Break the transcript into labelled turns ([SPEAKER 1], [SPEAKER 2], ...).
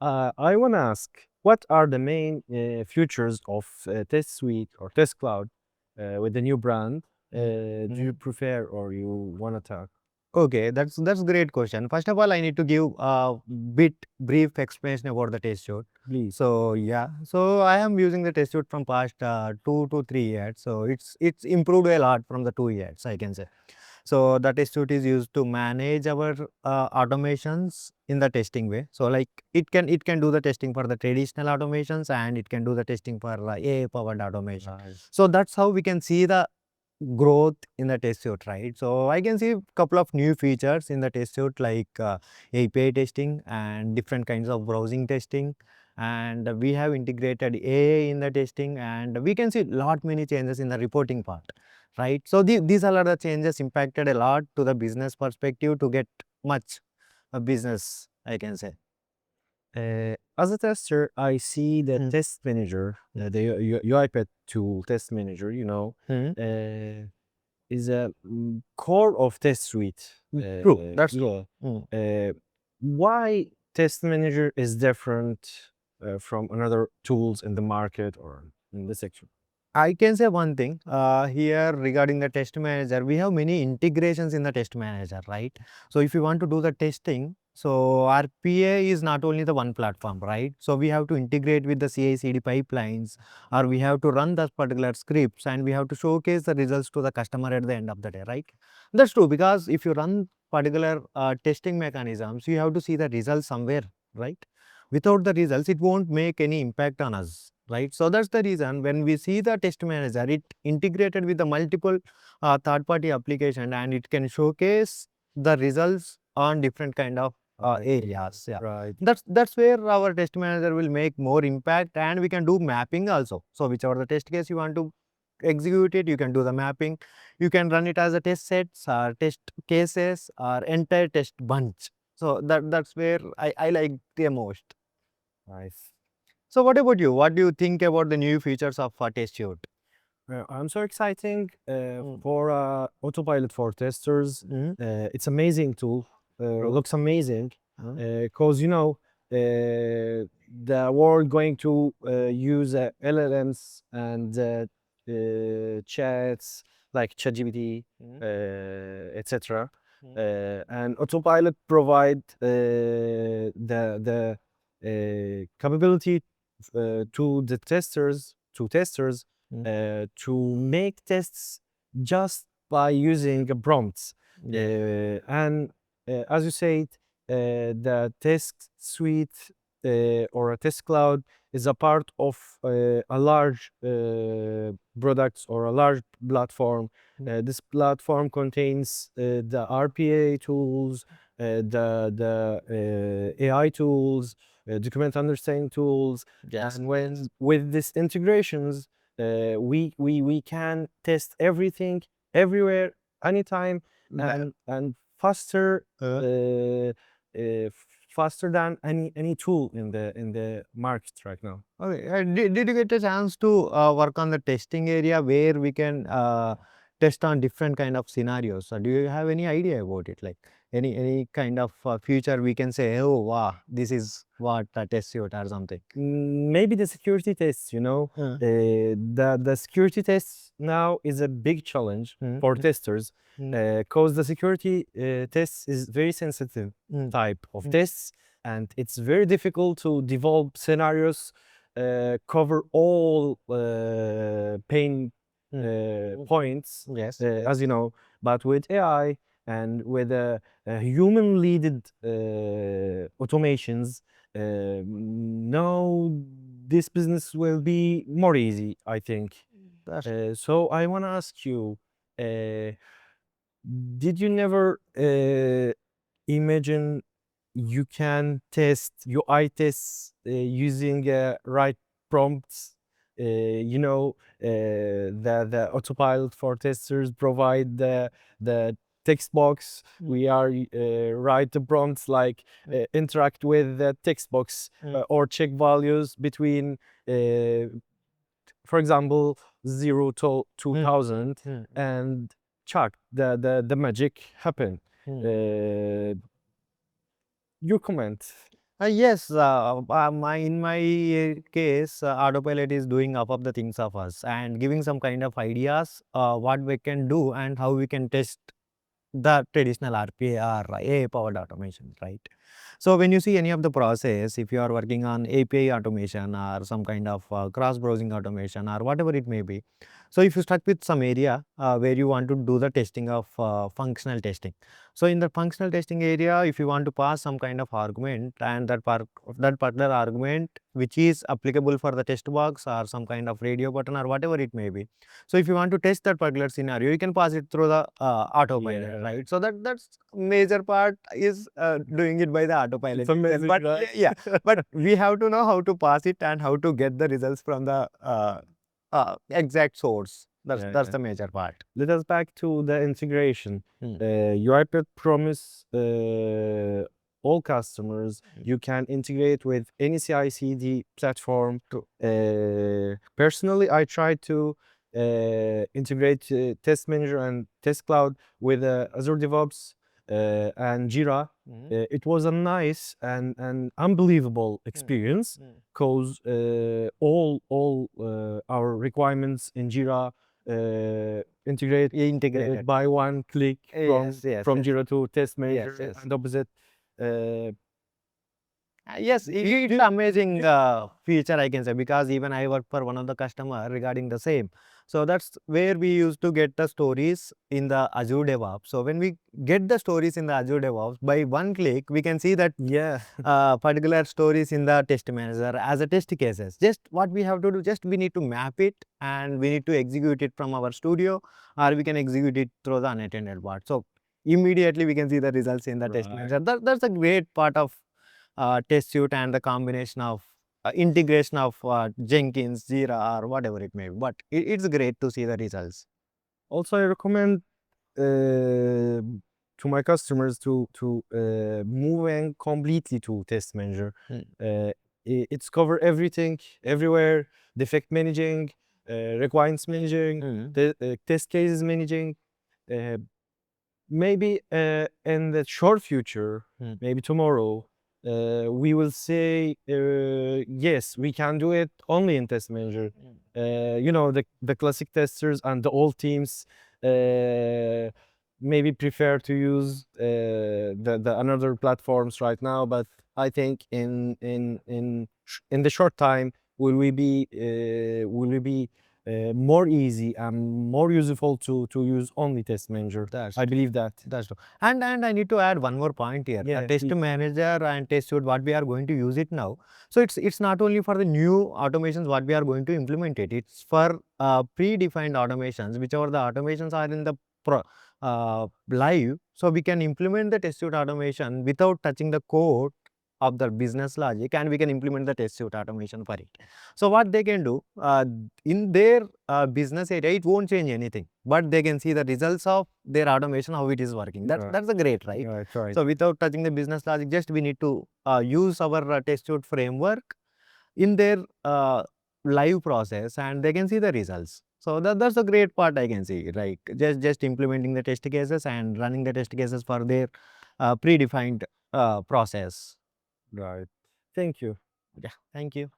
[SPEAKER 1] I want to ask, what are the main features of Test Suite or Test Cloud with the new brand? Do you prefer or you want to talk?
[SPEAKER 2] Okay, that's a great question. First of all, I need to give a bit brief explanation about the test suite.
[SPEAKER 1] Please.
[SPEAKER 2] So yeah, so I am using the test suite from past 2 to 3 years. So it's improved a lot from the 2 years, I can say. So the test suite is used to manage our automations in the testing way. So like it can do the testing for the traditional automations, and it can do the testing for AI powered automation.
[SPEAKER 1] Nice.
[SPEAKER 2] So that's how we can see the growth in the test suite, right? So I can see a couple of new features in the test suite, like API testing and different kinds of browsing testing, and we have integrated AI in the testing, and we can see lot many changes in the reporting part, right? So these are the changes impacted a lot to the business perspective to get much business, I can say.
[SPEAKER 1] As a tester, I see the test manager, the UiPath tool test manager, is a core of test suite.
[SPEAKER 2] True, that's
[SPEAKER 1] Yeah.
[SPEAKER 2] true.
[SPEAKER 1] Why test manager is different from another tools in the market or in the section?
[SPEAKER 2] I can say one thing here regarding the test manager. We have many integrations in the test manager, right? So if you want to do the testing, so our PA is not only the one platform, right? So we have to integrate with the CI/CD pipelines, or we have to run those particular scripts, and we have to showcase the results to the customer at the end of the day, right? That's true, because if you run particular testing mechanisms, you have to see the results somewhere, right? Without the results, it won't make any impact on us, right? So that's the reason when we see the test manager, it integrated with the multiple third-party application, and it can showcase the results on different kind of areas. Yeah,
[SPEAKER 1] Right.
[SPEAKER 2] that's where our test manager will make more impact, and we can do mapping also. So whichever the test case you want to execute it, you can do the mapping. You can run it as a test sets or test cases or entire test bunch. So that's where I like the most.
[SPEAKER 1] Nice.
[SPEAKER 2] So what about you? What do you think about the new features of Test Suite?
[SPEAKER 1] I'm so exciting
[SPEAKER 2] Mm.
[SPEAKER 1] for autopilot for testers.
[SPEAKER 2] Mm.
[SPEAKER 1] It's amazing tool.
[SPEAKER 2] True.
[SPEAKER 1] Looks amazing
[SPEAKER 2] Mm.
[SPEAKER 1] because the world going to use LLMs and chats like ChatGPT,
[SPEAKER 2] Mm.
[SPEAKER 1] etc.
[SPEAKER 2] Mm.
[SPEAKER 1] And autopilot provide the capability to the testers
[SPEAKER 2] Mm.
[SPEAKER 1] to make tests just by using prompts.
[SPEAKER 2] Yeah.
[SPEAKER 1] And as you said, the test suite or a test cloud is a part of a large products or a large platform. This platform contains the RPA tools, the AI tools, document understanding tools,
[SPEAKER 2] Yes.
[SPEAKER 1] and when with these integrations, we can test everything, everywhere, anytime, and faster,
[SPEAKER 2] Uh,
[SPEAKER 1] faster than any tool in the market right now.
[SPEAKER 2] okay. Did you get a chance to work on the testing area where we can test on different kind of scenarios? So do you have any idea about it? Like any kind of future we can say, oh wow, this is what a test suite or something.
[SPEAKER 1] Maybe the security tests, the security tests now is a big challenge
[SPEAKER 2] Mm.
[SPEAKER 1] for testers
[SPEAKER 2] Mm.
[SPEAKER 1] because the security tests is very sensitive
[SPEAKER 2] Mm.
[SPEAKER 1] type of
[SPEAKER 2] Mm.
[SPEAKER 1] tests, and it's very difficult to develop scenarios cover all pain points,
[SPEAKER 2] Yes.
[SPEAKER 1] as you know. But with AI and with human-leaded automations, now this business will be more easy, I think.
[SPEAKER 2] That's
[SPEAKER 1] So I want to ask you, uh, did you never imagine you can test UI tests using right prompts? The autopilot for testers provide the text box. We are write the prompts like interact with the text box or check values between for example 0 to 2000 and check the magic happen.
[SPEAKER 2] Mm.
[SPEAKER 1] uh, your comment.
[SPEAKER 2] Yes, in my case, autopilot is doing half of the things of us and giving some kind of ideas what we can do and how we can test the traditional RPA or AI powered automation, right? So when you see any of the process, if you are working on API automation or some kind of cross browsing automation or whatever it may be, so if you start with some area where you want to do the testing of functional testing, so in the functional testing area, if you want to pass some kind of argument and that particular argument which is applicable for the test box or some kind of radio button or whatever it may be, so if you want to test that particular scenario, you can pass it through the autopilot,
[SPEAKER 1] Yeah.
[SPEAKER 2] right? So that's major part is doing it by the autopilot.
[SPEAKER 1] It's amazing,
[SPEAKER 2] But
[SPEAKER 1] right?
[SPEAKER 2] yeah, but we have to know how to pass it and how to get the results from the exact source. That's
[SPEAKER 1] Yeah.
[SPEAKER 2] the major part.
[SPEAKER 1] Let us back to the integration.
[SPEAKER 2] Hmm.
[SPEAKER 1] UiPath promise all customers
[SPEAKER 2] Mm.
[SPEAKER 1] you can integrate with any CI/CD platform.
[SPEAKER 2] True.
[SPEAKER 1] Personally, I tried to integrate Test Manager and Test Cloud with Azure DevOps and Jira. It was a nice and unbelievable experience because all our requirements in Jira integrated by one click from Jira to Test Manager
[SPEAKER 2] yes.
[SPEAKER 1] and opposite. Uh,
[SPEAKER 2] Yes,
[SPEAKER 1] it-
[SPEAKER 2] it's amazing feature I can say, because even I work for one of the customer regarding the same. So that's where we used to get the stories in the Azure DevOps. So when we get the stories in the Azure DevOps, by one click we can see that
[SPEAKER 1] yeah,
[SPEAKER 2] particular stories in the test manager as a test cases. Just what we have to do, just we need to map it and we need to execute it from our studio, or we can execute it through the unattended part. So immediately we can see the results in the test
[SPEAKER 1] right.
[SPEAKER 2] manager. That's a great part of test suite and the combination of integration of Jenkins, Jira or whatever it may be. But it's great to see the results.
[SPEAKER 1] Also, I recommend to my customers to moving completely to Test Manager. It's cover everything, everywhere. Defect managing, requirements managing, test cases managing. Uh, Maybe in the short future, maybe tomorrow, we will say yes, we can do it only in Test Manager. You know, the classic testers and the old teams maybe prefer to use the another platforms right now, but I think in the short time will we be more easy and more useful to use only Test Manager. I believe that.
[SPEAKER 2] That's true. And I need to add one more point here.
[SPEAKER 1] Yeah,
[SPEAKER 2] Test
[SPEAKER 1] please.
[SPEAKER 2] manager and test suite, what we are going to use it now. So it's not only for the new automations what we are going to implement it. It's for predefined automations, whichever the automations are in the live. So we can implement the test suite automation without touching the code of the business logic, and we can implement the test suite automation for it. So what they can do in their business area, it won't change anything, but they can see the results of their automation, how it is working. That's a great, right?
[SPEAKER 1] Right.
[SPEAKER 2] So without touching the business logic, just we need to use our test suite framework in their live process, and they can see the results. So that's a great part I can see, right? Just implementing the test cases and running the test cases for their predefined process.
[SPEAKER 1] Right. Thank you.
[SPEAKER 2] Yeah, thank you.